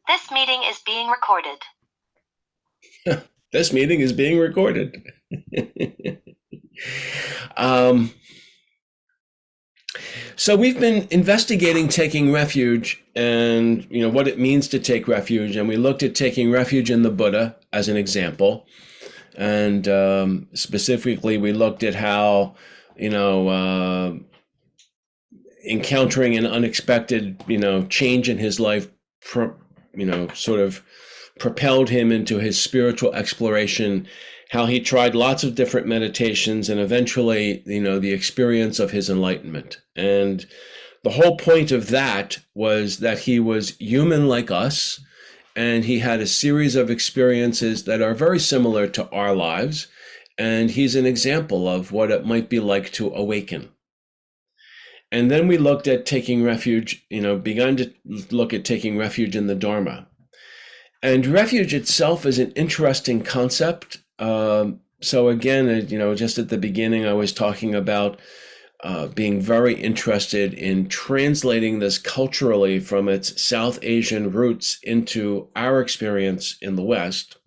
This meeting is being recorded. This meeting is being recorded. um, so we've been investigating taking refuge and what it means to take refuge, and we looked at taking refuge in the Buddha as an example, and specifically we looked at how encountering an unexpected change in his life, sort of propelled him into his spiritual exploration, how he tried lots of different meditations and eventually, the experience of his enlightenment. And the whole point of that was that he was human like us, and he had a series of experiences that are very similar to our lives. And he's an example of what it might be like to awaken. And then we looked at taking refuge, began to look at taking refuge in the Dharma. And refuge itself is an interesting concept. So again, just at the beginning, I was talking about being very interested in translating this culturally from its South Asian roots into our experience in the West.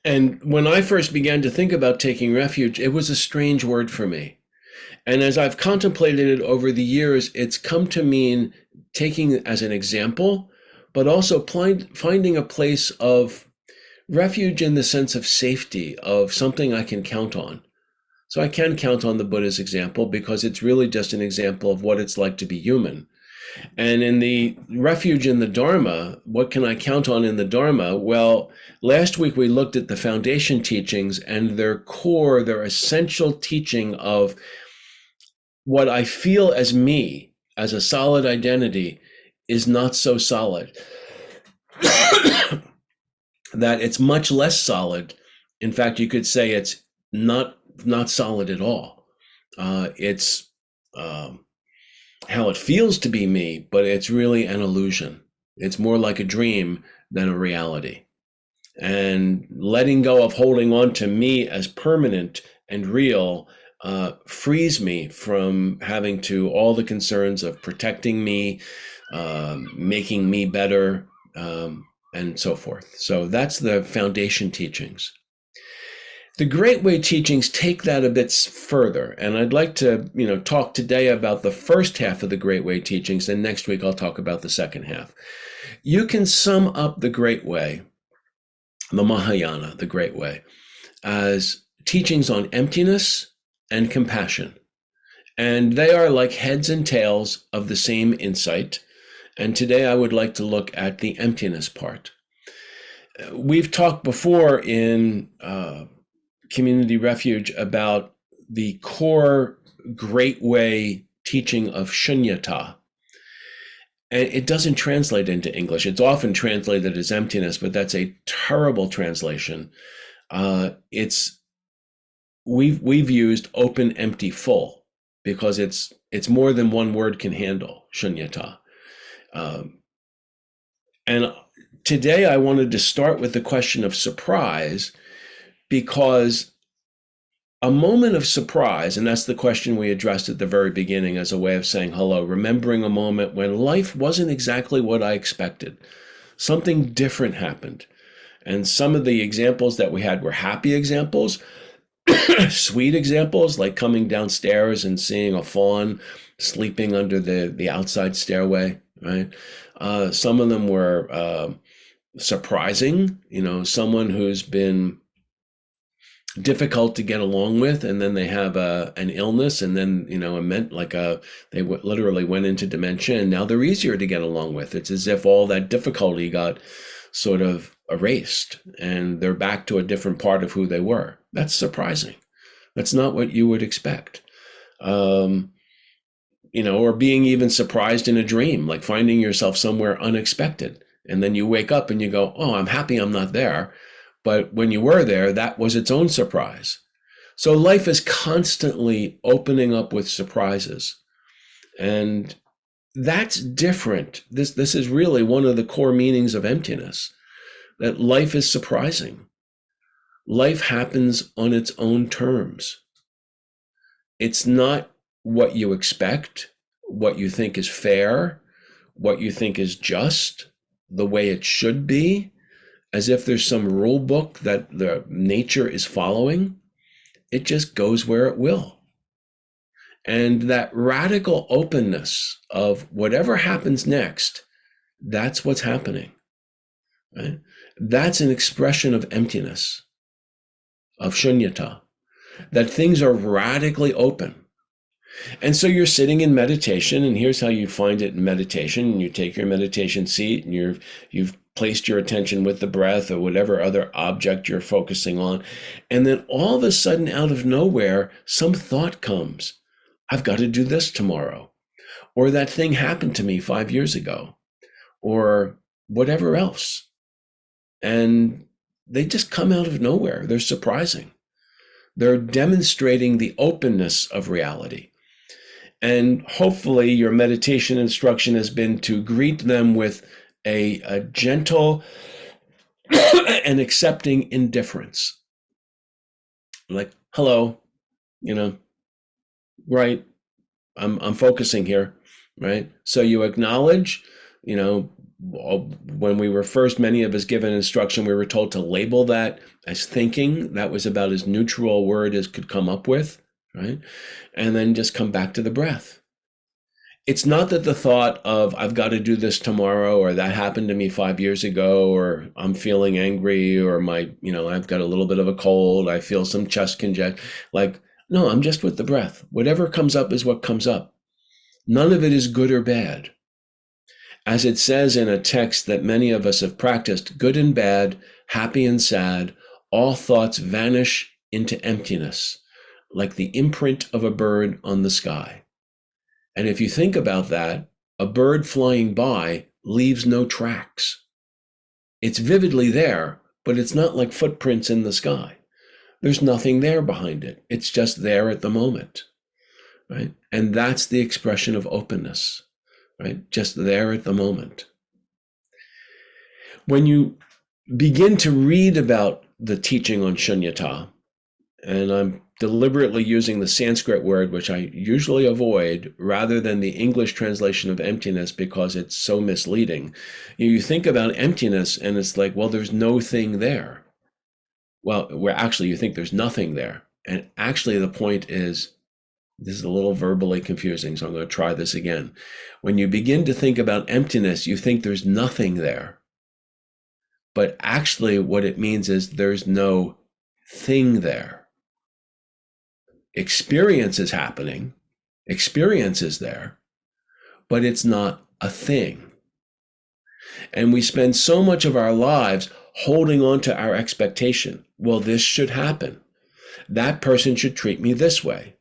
And when I first began to think about taking refuge, it was a strange word for me. And as I've contemplated it over the years, it's come to mean taking as an example, but also finding a place of refuge in the sense of safety, of something I can count on. So I can count on the Buddha's example because it's really just an example of what it's like to be human. And in the refuge in the Dharma, what can I count on in the Dharma? Well, last week we looked at the foundation teachings and their core, their essential teaching of what I feel as me, as a solid identity, is not so solid. That it's much less solid. In fact, you could say it's not solid at all. It's how it feels to be me, but it's really an illusion. It's more like a dream than a reality. And letting go of holding on to me as permanent and real frees me from having to all the concerns of protecting me, making me better, and so forth. So that's the foundation teachings. The Great Way teachings take that a bit further, and I'd like to, talk today about the first half of the Great Way teachings, and next week I'll talk about the second half. You can sum up the Great Way, the Mahayana, the Great Way, as teachings on emptiness and compassion. And they are like heads and tails of the same insight. And today I would like to look at the emptiness part. We've talked before in Community Refuge about the core Great Way teaching of Shunyata. And it doesn't translate into English. It's often translated as emptiness, but that's a terrible translation. We've used open, empty, full, because it's more than one word can handle, Shunyata. And today I wanted to start with the question of surprise, because a moment of surprise, and that's the question we addressed at the very beginning as a way of saying hello, remembering a moment when life wasn't exactly what I expected. Something different happened. And some of the examples that we had were happy examples, sweet examples, like coming downstairs and seeing a fawn sleeping under the outside stairway, right? Some of them were surprising, someone who's been difficult to get along with, and then they have an illness, and then it meant they literally went into dementia, and now they're easier to get along with. It's as if all that difficulty got sort of erased, and they're back to a different part of who they were. That's surprising. That's not what you would expect. Or being even surprised in a dream, like finding yourself somewhere unexpected, and then you wake up and you go, "Oh, I'm happy I'm not there." But when you were there, that was its own surprise. So life is constantly opening up with surprises. And that's different. This is really one of the core meanings of emptiness, that life is surprising. Life happens on its own terms. It's not what you expect, what you think is fair, what you think is just. the way it should be, as if there's some rule book that the nature is following. It just goes where it will. And that radical openness of whatever happens next, that's what's happening, right? That's an expression of emptiness, of shunyata, that things are radically open. And so you're sitting in meditation, and here's how you find it in meditation. And you take your meditation seat, and you've placed your attention with the breath or whatever other object you're focusing on. And then all of a sudden, out of nowhere, some thought comes. I've got to do this tomorrow. Or that thing happened to me 5 years ago. Or whatever else. And they just come out of nowhere. They're surprising. They're demonstrating the openness of reality. And hopefully your meditation instruction has been to greet them with a gentle and accepting indifference. Like, hello, right? I'm focusing here, right? So you acknowledge, when we were first, many of us given instruction, we were told to label that as thinking. That was about as neutral a word as could come up with, right? And then just come back to the breath. It's not that the thought of I've got to do this tomorrow, or that happened to me 5 years ago, or I'm feeling angry, or I've got a little bit of a cold, I feel some chest congestion. Like, no, I'm just with the breath. Whatever comes up is what comes up. None of it is good or bad. As it says in a text that many of us have practiced, good and bad, happy and sad, all thoughts vanish into emptiness, like the imprint of a bird on the sky. And if you think about that, a bird flying by leaves no tracks. It's vividly there, but it's not like footprints in the sky. There's nothing there behind it. It's just there at the moment, right? And that's the expression of openness, right? Just there at the moment. When you begin to read about the teaching on shunyata, and I'm deliberately using the Sanskrit word, which I usually avoid, rather than the English translation of emptiness because it's so misleading. You think about emptiness and it's like, well, there's no thing there. Well, where actually you think there's nothing there. And actually the point is, this is a little verbally confusing, so I'm going to try this again. When you begin to think about emptiness, you think there's nothing there. But actually what it means is there's no thing there. Experience is happening, experience is there, but it's not a thing. And we spend so much of our lives holding on to our expectation. Well, this should happen. That person should treat me this way.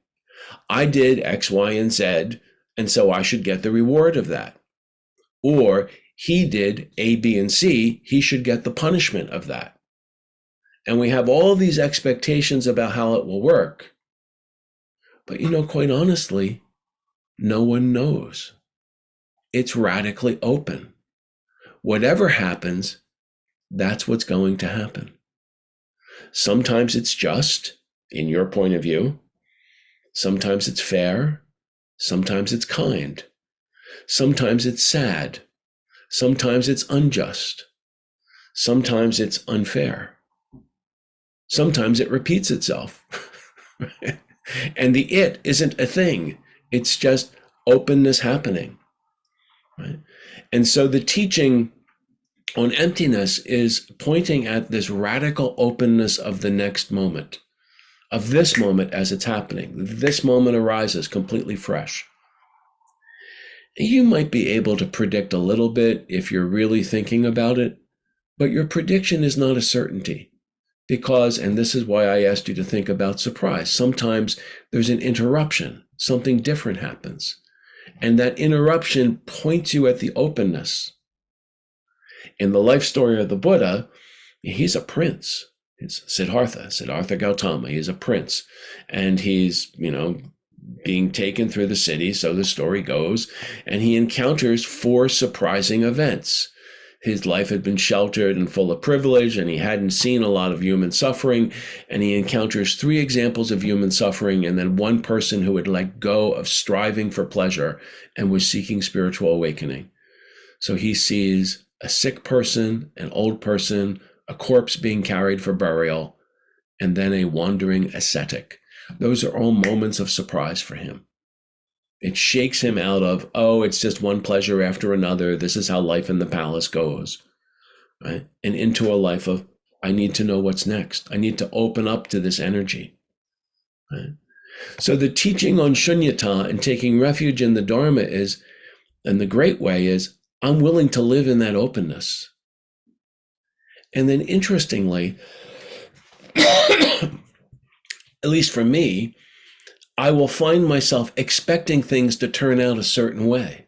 I did X, Y, and Z, and so I should get the reward of that. Or he did A, B, and C, he should get the punishment of that. And we have all these expectations about how it will work. But quite honestly, no one knows. It's radically open. Whatever happens, that's what's going to happen. Sometimes it's just, in your point of view. Sometimes it's fair. Sometimes it's kind. Sometimes it's sad. Sometimes it's unjust. Sometimes it's unfair. Sometimes it repeats itself. And the it isn't a thing. It's just openness happening, right? And so the teaching on emptiness is pointing at this radical openness of the next moment, of this moment as it's happening. This moment arises completely fresh. You might be able to predict a little bit if you're really thinking about it, but your prediction is not a certainty. Because, and this is why I asked you to think about surprise, sometimes there's an interruption, something different happens. And that interruption points you at the openness. In the life story of the Buddha, he's a prince. It's Siddhartha Gautama. He's a prince. And he's, being taken through the city, so the story goes, and he encounters 4 surprising events. His life had been sheltered and full of privilege, and he hadn't seen a lot of human suffering. And he encounters 3 examples of human suffering, and then 1 person who had let go of striving for pleasure and was seeking spiritual awakening. So he sees a sick person, an old person, a corpse being carried for burial, and then a wandering ascetic. Those are all moments of surprise for him. It shakes him out of, oh, it's just one pleasure after another. This is how life in the palace goes, right? And into a life of, I need to know what's next. I need to open up to this energy, right? So the teaching on Shunyata and taking refuge in the Dharma is, and the great way is, I'm willing to live in that openness. And then interestingly, at least for me, I will find myself expecting things to turn out a certain way.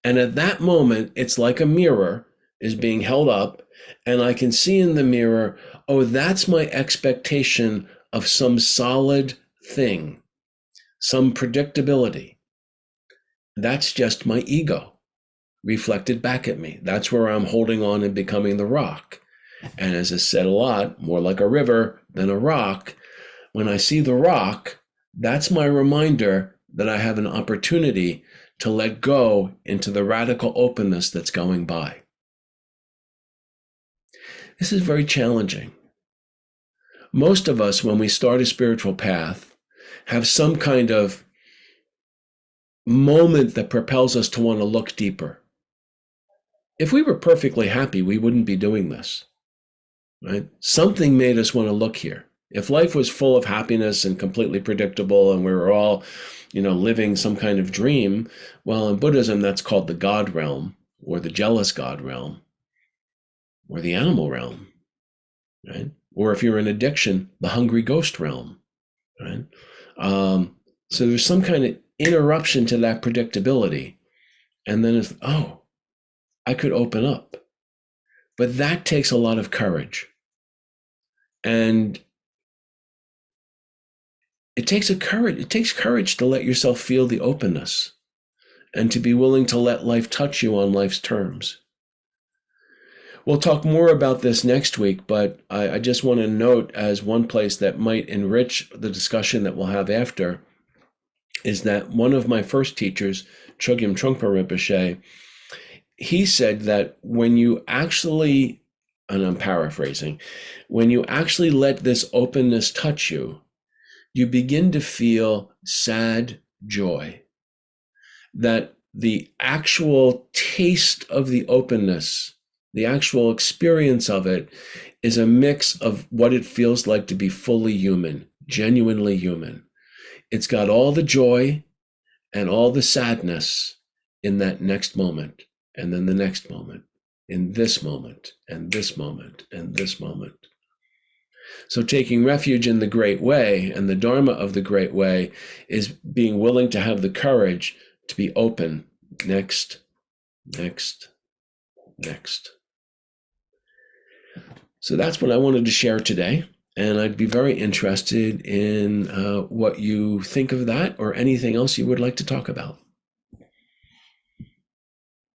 And at that moment, it's like a mirror is being held up, and I can see in the mirror, oh, that's my expectation of some solid thing, some predictability. That's just my ego reflected back at me. That's where I'm holding on and becoming the rock. And as I said a lot, more like a river than a rock. When I see the rock, that's my reminder that I have an opportunity to let go into the radical openness that's going by. This is very challenging. Most of us, when we start a spiritual path, have some kind of moment that propels us to want to look deeper. If we were perfectly happy, we wouldn't be doing this, right? Something made us want to look here. If life was full of happiness and completely predictable and we were all, living some kind of dream, well, in Buddhism, that's called the God realm or the jealous God realm or the animal realm, right? Or if you're in addiction, the hungry ghost realm, right? So there's some kind of interruption to that predictability. And then it's, oh, I could open up. But that takes a lot of courage. And it takes courage to let yourself feel the openness and to be willing to let life touch you on life's terms. We'll talk more about this next week, but I just want to note as one place that might enrich the discussion that we'll have after is that one of my first teachers, Chogyam Trungpa Rinpoche, he said that when you actually, and I'm paraphrasing, when you actually let this openness touch you, you begin to feel sad joy. That the actual taste of the openness, the actual experience of it, is a mix of what it feels like to be fully human, genuinely human. It's got all the joy and all the sadness in that next moment, and then the next moment, in this moment, and this moment, and this moment. So taking refuge in the great way and the Dharma of the great way is being willing to have the courage to be open. Next, next, next. So that's what I wanted to share today. And I'd be very interested in what you think of that or anything else you would like to talk about.